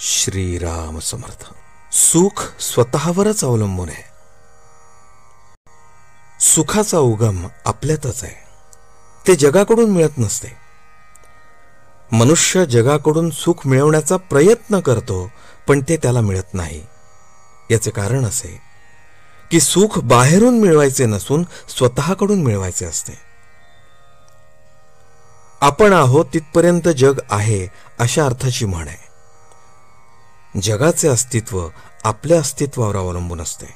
श्रीराम समर्थ. सुख स्वतःवरच अवलंबून आहे. सुखाचा उगम आपल्यातच आहे. ते जगाकडून मिळत नसते. मनुष्य जगाकडून सुख मिळवण्याचा प्रयत्न करतो, पण ते त्याला मिळत नाही. याचे कारण असे की सुख बाहेरून मिळवायचे नसून स्वतःकडून मिळवायचे असते. आपण आहोत तिथपर्यंत जग आहे, अशा अर्थाची म्हण आहे. जगाचे अस्तित्व आपल्या अस्तित्वावर अवलंबून असते.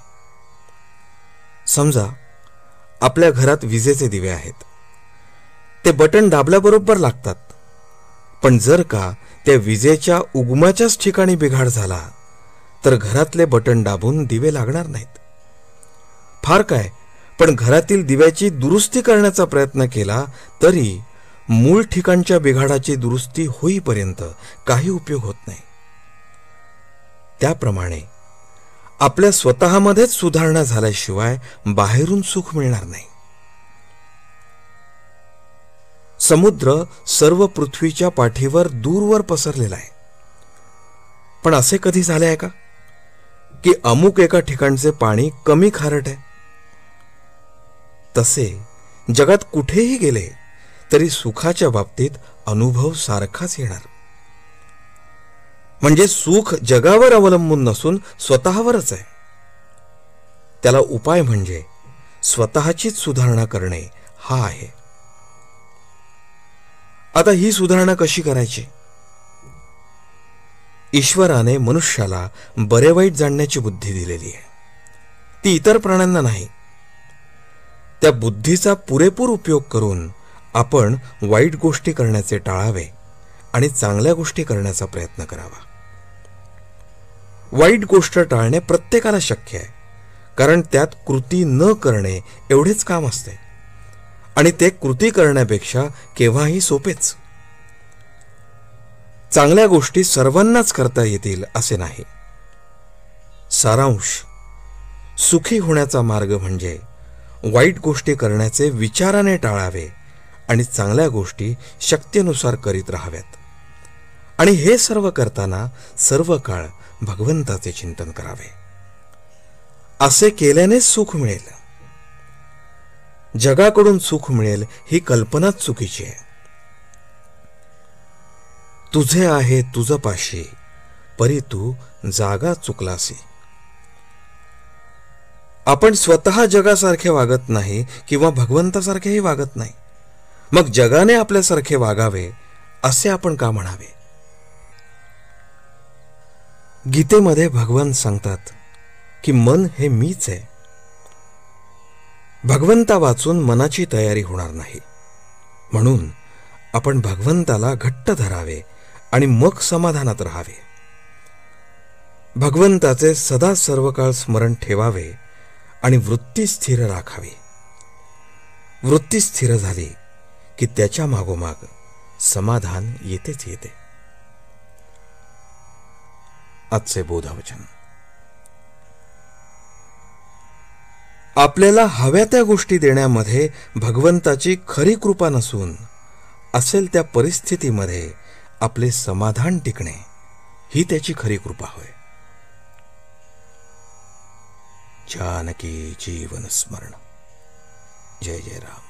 समजा आपल्या घरात विजेचे दिवे आहेत. ते बटन दाबल्याबरोबर लागतात. पण जर का त्या विजेच्या उगमाच्याच ठिकाणी बिघाड झाला तर घरातले बटन दाबून दिवे लागणार नाहीत. फार काय, पण घरातील दिव्याची दुरुस्ती करण्याचा प्रयत्न केला तरी मूळ ठिकाणच्या बिघाडाची दुरुस्ती होईपर्यंत काही उपयोग होत नाही. त्याप्रमाणे आपल्या स्वतःमध्येच सुधारणा झाल्याशिवाय बाहेरून सुख मिळणार नाही. समुद्र सर्व पृथ्वीच्या पाठीवर दूरवर पसरलेला आहे. पण असे कधी झाले आहे का की अमुक एका ठिकाणचे पाणी कमी खारट आहे? तसे जगात कुठेही गेले तरी सुखाच्या बाबतीत अनुभव सारखाच येणार. म्हणजे सुख जगावर अवलंबून नसून स्वतःवरच आहे. त्याला उपाय म्हणजे स्वतःचीच सुधारणा करणे हा आहे. आता ही सुधारणा कशी करायची? ईश्वराने मनुष्याला बरे वाईट जाणण्याची बुद्धी दिलेली आहे. ती इतर प्राण्यांना नाही. त्या बुद्धीचा पुरेपूर उपयोग करून आपण वाईट गोष्टी करण्याचे टाळावे आणि चांगल्या गोष्टी करण्याचा प्रयत्न करावा. वाईट गोष्ट टाळणे प्रत्येकाला शक्य आहे, कारण त्यात कृती न करणे एवढेच काम असते आणि ते कृती करण्यापेक्षा केव्हाही सोपेच. चांगल्या गोष्टी सर्वांनाच करता येतील असे नाही. सारांश, सुखी होण्याचा मार्ग म्हणजे वाईट गोष्टी करण्याचे विचाराने टाळावे आणि चांगल्या गोष्टी शक्तीनुसार करीत राहाव्यात. आणि हे सर्व करताना सर्व काळ भगवंताचे चिंतन करावे. असे केल्यानेच सुख मिळेल. जगाकडून सुख मिळेल ही कल्पनाच चुकीची आहे. तुझे आहे तुझ पाशी, परी तू जागा चुकलासी. आपण स्वतः जगासारखे वागत नाही किंवा भगवंतासारखेही वागत नाही. मग जगाने आपल्यासारखे वागावे असे आपण का म्हणावे? गीतेमध्ये भगवान सांगतात की मन हे मीच आहे. भगवंता वाचून मनाची तयारी होणार नाही. म्हणून आपण भगवंताला घट्ट धरावे आणि मग समाधानात राहावे. भगवंताचे सदा सर्व काळ स्मरण ठेवावे आणि वृत्ती स्थिर राखावी. वृत्ती स्थिर झाली की त्याच्या मागोमाग समाधान येतेच येते. आजचे बोधवचन. आपल्याला हव्या त्या गोष्टी देण्यामध्ये भगवंताची खरी कृपा नसून असेल त्या परिस्थितीमध्ये आपले समाधान टिकणे ही त्याची खरी कृपा होय. जानकी जीवन स्मरण. जय जय राम.